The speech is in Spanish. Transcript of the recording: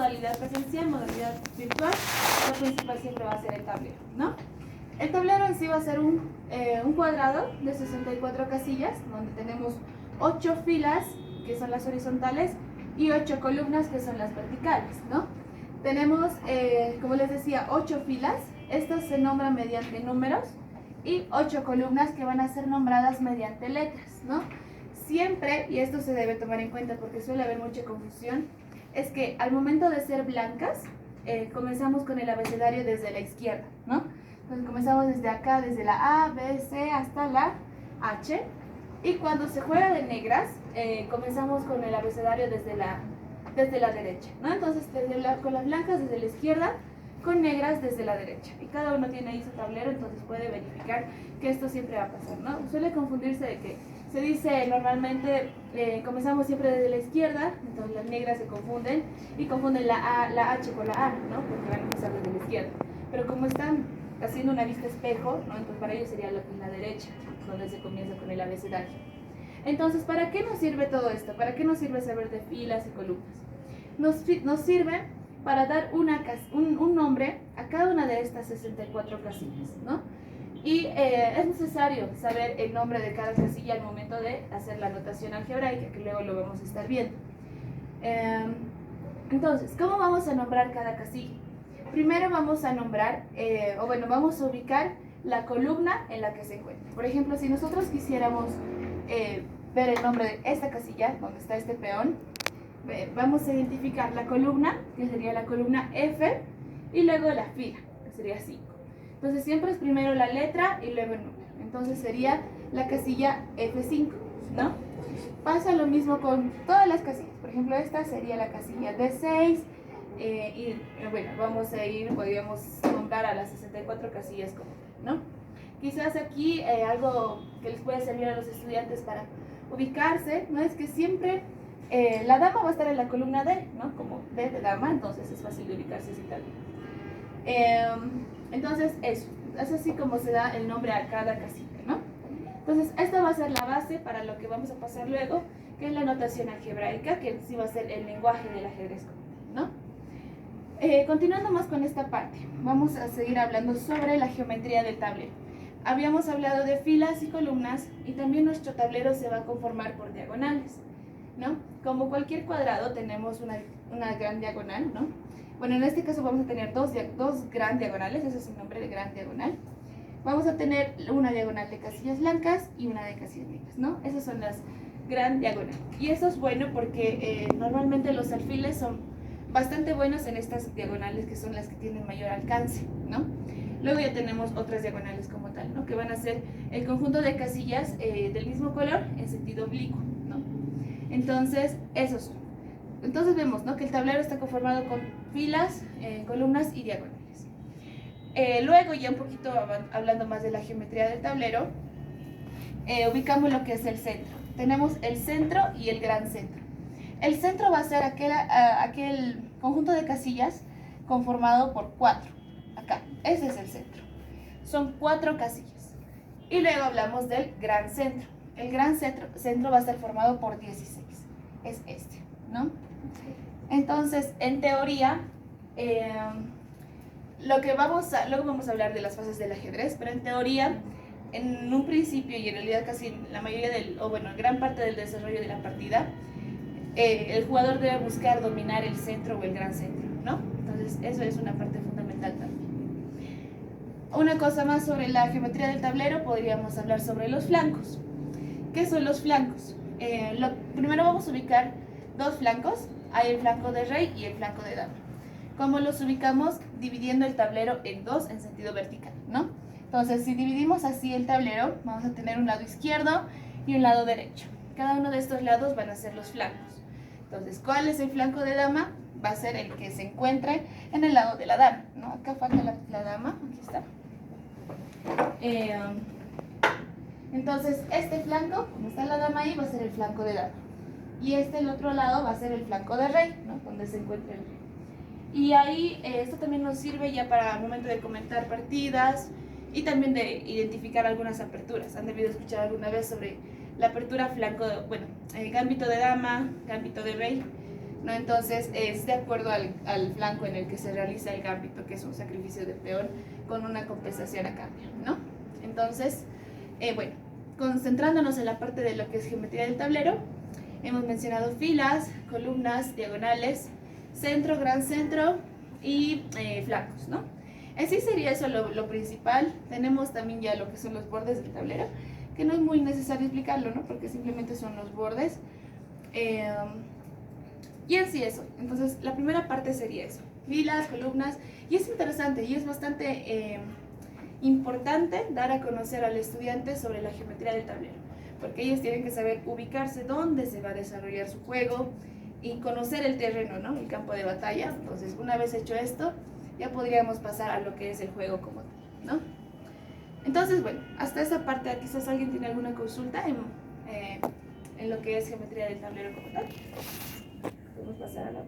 modalidad presencial, modalidad virtual, lo principal siempre va a ser el tablero, ¿no? El tablero en sí va a ser un cuadrado de 64 casillas, donde tenemos 8 filas, que son las horizontales, y 8 columnas, que son las verticales, ¿no? Tenemos, como les decía, 8 filas. Estas se nombran mediante números, y 8 columnas que van a ser nombradas mediante letras, ¿no? Siempre, y esto se debe tomar en cuenta porque suele haber mucha confusión, es que al momento de ser blancas, comenzamos con el abecedario desde la izquierda, ¿no? Entonces comenzamos desde acá, desde la A, B, C hasta la H. Y cuando se juega de negras, comenzamos con el abecedario desde la derecha, ¿no? Entonces con las blancas desde la izquierda, con negras desde la derecha. Y cada uno tiene ahí su tablero, entonces puede verificar que esto siempre va a pasar, ¿no? Suele confundirse de que se dice normalmente, comenzamos siempre desde la izquierda, entonces las negras se confunden y confunden la H con la A, ¿no? Porque van a empezar desde la izquierda. Pero como están haciendo una vista espejo, ¿no? Entonces para ellos sería la derecha, donde se comienza con el abecedario. Entonces, ¿para qué nos sirve todo esto? ¿Para qué nos sirve saber de filas y columnas? Nos sirve para dar un nombre a cada una de estas 64 casillas, ¿no? Y es necesario saber el nombre de cada casilla al momento de hacer la notación algebraica, que luego lo vamos a estar viendo. Entonces, ¿cómo vamos a nombrar cada casilla? Primero vamos a nombrar, vamos a ubicar la columna en la que se encuentra. Por ejemplo, si nosotros quisiéramos ver el nombre de esta casilla, donde está este peón, vamos a identificar la columna, que sería la columna F, y luego la fila, que sería 5. Entonces siempre es primero la letra y luego el número. Entonces sería la casilla F5, ¿no? Pasa lo mismo con todas las casillas. Por ejemplo, esta sería la casilla D6, podríamos nombrar a las 64 casillas como, ¿no? Quizás aquí algo que les puede servir a los estudiantes para ubicarse, ¿no? Es que siempre la dama va a estar en la columna D, ¿no? Como D de dama, entonces es fácil de ubicarse así también. Entonces eso, es así como se da el nombre a cada casilla, ¿no? Entonces esta va a ser la base para lo que vamos a pasar luego, que es la notación algebraica, que sí va a ser el lenguaje del ajedrez, ¿no? Continuando más con esta parte, vamos a seguir hablando sobre la geometría del tablero. Habíamos hablado de filas y columnas, y también nuestro tablero se va a conformar por diagonales, ¿no? Como cualquier cuadrado tenemos una gran diagonal, ¿no? Bueno, en este caso vamos a tener dos gran diagonales, ese es el nombre de gran diagonal. Vamos a tener una diagonal de casillas blancas y una de casillas negras, ¿no? Esas son las gran diagonales. Y eso es bueno porque normalmente los alfiles son bastante buenos en estas diagonales, que son las que tienen mayor alcance, ¿no? Luego ya tenemos otras diagonales como tal, ¿no? Que van a ser el conjunto de casillas del mismo color en sentido oblicuo, ¿no? Entonces, esos son. Entonces vemos, ¿no? Que el tablero está conformado con filas, columnas y diagonales. Luego, ya un poquito hablando más de la geometría del tablero, ubicamos lo que es el centro. Tenemos el centro y el gran centro. El centro va a ser aquel conjunto de casillas conformado por 4. Acá, ese es el centro. Son 4 casillas. Y luego hablamos del gran centro. El gran centro va a estar formado por 16. Es este, ¿no? Entonces, en teoría, luego vamos a hablar de las fases del ajedrez, pero en teoría, en un principio y en realidad casi la mayoría gran parte del desarrollo de la partida, el jugador debe buscar dominar el centro o el gran centro, ¿no? Entonces, eso es una parte fundamental también. Una cosa más sobre la geometría del tablero, podríamos hablar sobre los flancos. ¿Qué son los flancos? Primero vamos a ubicar 2 flancos. Hay el flanco de rey y el flanco de dama. ¿Cómo los ubicamos? Dividiendo el tablero en 2 en sentido vertical, ¿no? Entonces, si dividimos así el tablero, vamos a tener un lado izquierdo y un lado derecho. Cada uno de estos lados van a ser los flancos. Entonces, ¿cuál es el flanco de dama? Va a ser el que se encuentre en el lado de la dama, ¿no? Acá falta la dama, aquí está. Entonces, este flanco, como está la dama ahí, va a ser el flanco de dama. Y el otro lado va a ser el flanco de rey, ¿no? Donde se encuentra el rey. Y ahí, esto también nos sirve ya para el momento de comentar partidas y también de identificar algunas aperturas. Han debido escuchar alguna vez sobre la apertura gambito de dama, gambito de rey, ¿no? Entonces es de acuerdo al flanco en el que se realiza el gambito, que es un sacrificio de peón con una compensación a cambio, ¿no? Entonces, bueno, concentrándonos en la parte de lo que es geometría del tablero, hemos mencionado filas, columnas, diagonales, centro, gran centro y flancos, ¿no? Así sería eso lo principal. Tenemos también ya lo que son los bordes del tablero, que no es muy necesario explicarlo, ¿no? Porque simplemente son los bordes. Y así eso. Entonces, la primera parte sería eso. Filas, columnas. Y es interesante y es bastante importante dar a conocer al estudiante sobre la geometría del tablero. Porque ellos tienen que saber ubicarse dónde se va a desarrollar su juego y conocer el terreno, ¿no? El campo de batalla. Entonces, una vez hecho esto, ya podríamos pasar a lo que es el juego como tal, ¿no? Entonces, bueno, hasta esa parte quizás alguien tiene alguna consulta en lo que es geometría del tablero como tal. Podemos pasar a la